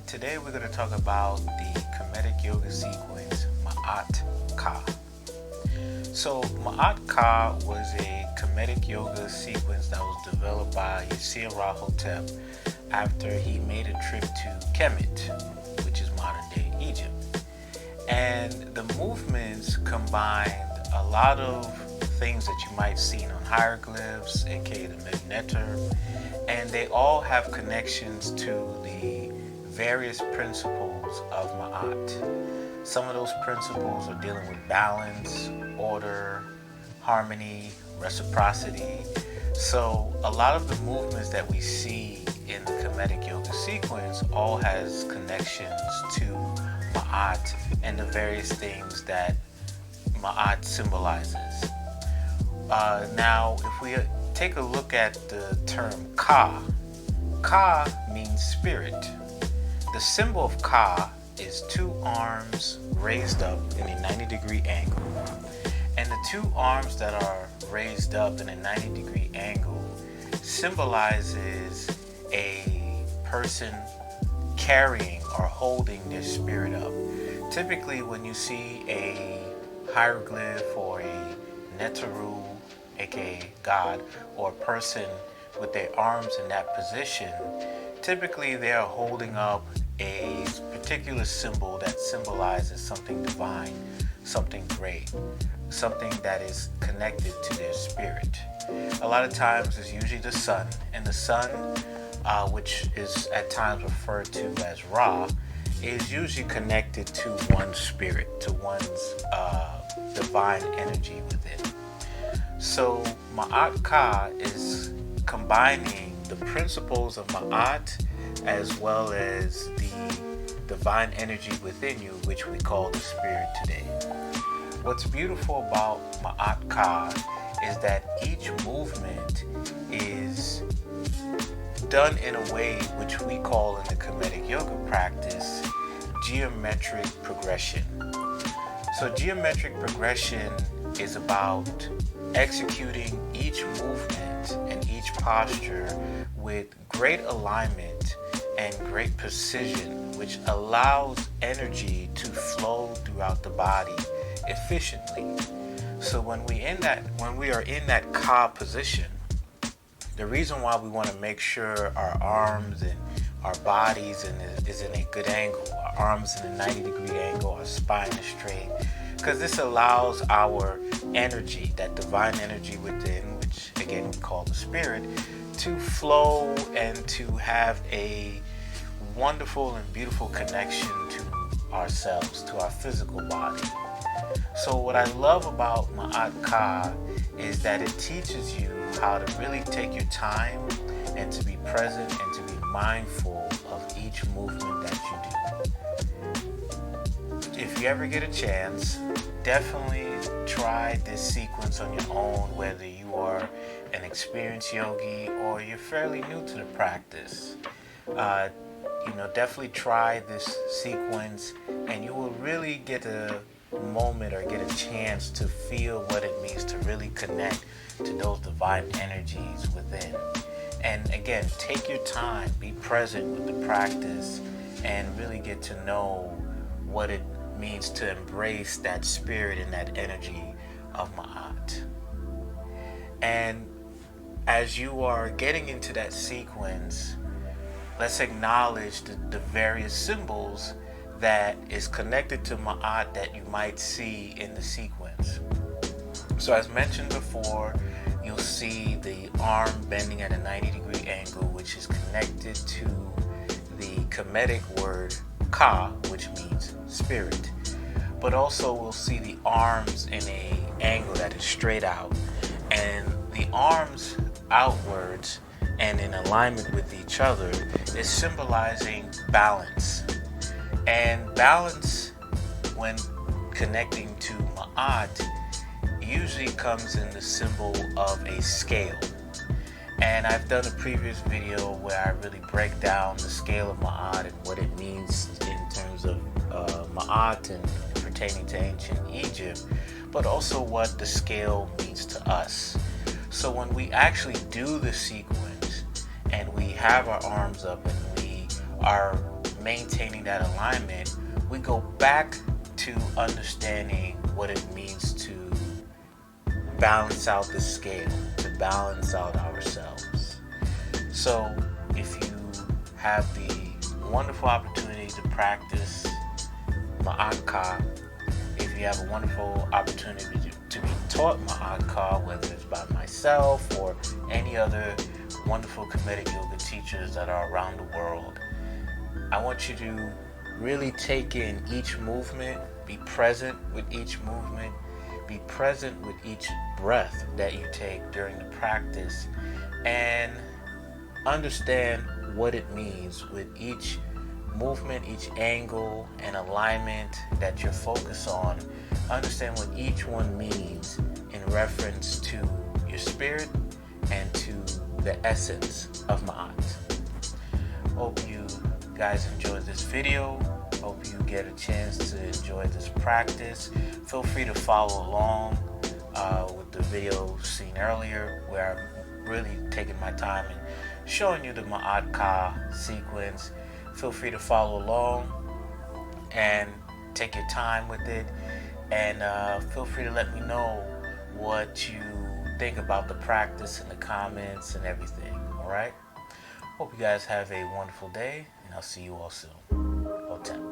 Today we're going to talk about the Kemetic Yoga sequence, Maat Ka. So Maat Ka was a Kemetic Yoga sequence that was developed by Yasir Rahotep after he made a trip to Kemet, which is modern day Egypt. And the movements combined a lot of things that you might see on hieroglyphs, aka the Megnetar, and they all have connections to the various principles of Ma'at. Some of those principles are dealing with balance, order, harmony, reciprocity. So a lot of the movements that we see in the Kemetic Yoga sequence all has connections to Ma'at and the various things that Ma'at symbolizes. Now, if we take a look at the term Ka, Ka means spirit. The symbol of Ka is two arms raised up in a 90-degree angle. And the two arms that are raised up in a 90-degree angle symbolizes a person carrying or holding their spirit up. Typically, when you see a hieroglyph or a Netaru, aka God, or a person with their arms in that position, typically they are holding up a particular symbol that symbolizes something divine, something great, something that is connected to their spirit. A lot of times it's usually the sun, and the sun, which is at times referred to as Ra, is usually connected to one's spirit, to one's divine energy within. So Maat Ka is combining the principles of Ma'at as well as the divine energy within you, which we call the spirit today. What's beautiful about Maat Ka is that each movement is done in a way which we call in the Kemetic Yoga practice geometric progression. So geometric progression is about executing each movement and each posture with great alignment and great precision, which allows energy to flow throughout the body efficiently. So when we are in that Ka position, the reason why we want to make sure our arms and our bodies is in a good angle, our arms in a 90-degree angle, our spine is straight, because this allows our energy, that divine energy within, which again we call the spirit, to flow and to have a wonderful and beautiful connection to ourselves, to our physical body. So what I love about Maat Ka is that it teaches you how to really take your time and to be present and to be mindful of each movement that you do. If you ever get a chance, definitely try this sequence on your own, whether you are an experienced yogi or you're fairly new to the practice. Definitely try this sequence and you will really get a moment or get a chance to feel what it means to really connect to those divine energies within. And again, take your time, be present with the practice, and really get to know what it means to embrace that spirit and that energy of Ma'at. And as you are getting into that sequence, let's acknowledge the various symbols that is connected to Ma'at that you might see in the sequence. So as mentioned before, you'll see the arm bending at a 90-degree angle, which is connected to the Kemetic word Ka, which means spirit. But also we'll see the arms in an angle that is straight out, and the arms outwards and in alignment with each other is symbolizing balance. And balance, when connecting to Ma'at, usually comes in the symbol of a scale. And I've done a previous video where I really break down the scale of Ma'at and what it means in terms of Ma'at and pertaining to ancient Egypt, but also what the scale means to us. So when we actually do the sequence and we have our arms up and we are maintaining that alignment, we go back to understanding what it means to balance out the scale, to balance out ourselves. So if you have the wonderful opportunity to practice Maat Ka, if you have a wonderful opportunity to be taught Maat Ka, whether it's by myself or any other wonderful Kemetic Yoga teachers that are around the world, I want you to really take in each movement, be present with each movement, be present with each breath that you take during the practice, and understand what it means with each movement, each angle and alignment that you're focused on. Understand what each one means in reference to your spirit and to the essence of Ma'at. Hope you guys enjoyed this video. Hope you get a chance to enjoy this practice. Feel free to follow along with the video seen earlier, where I'm really taking my time and showing you the Maat Ka sequence. Feel free to follow along and take your time with it, and feel free to let me know what you think about the practice in the comments and everything. Alright? Hope you guys have a wonderful day, and I'll see you all soon. Hotel.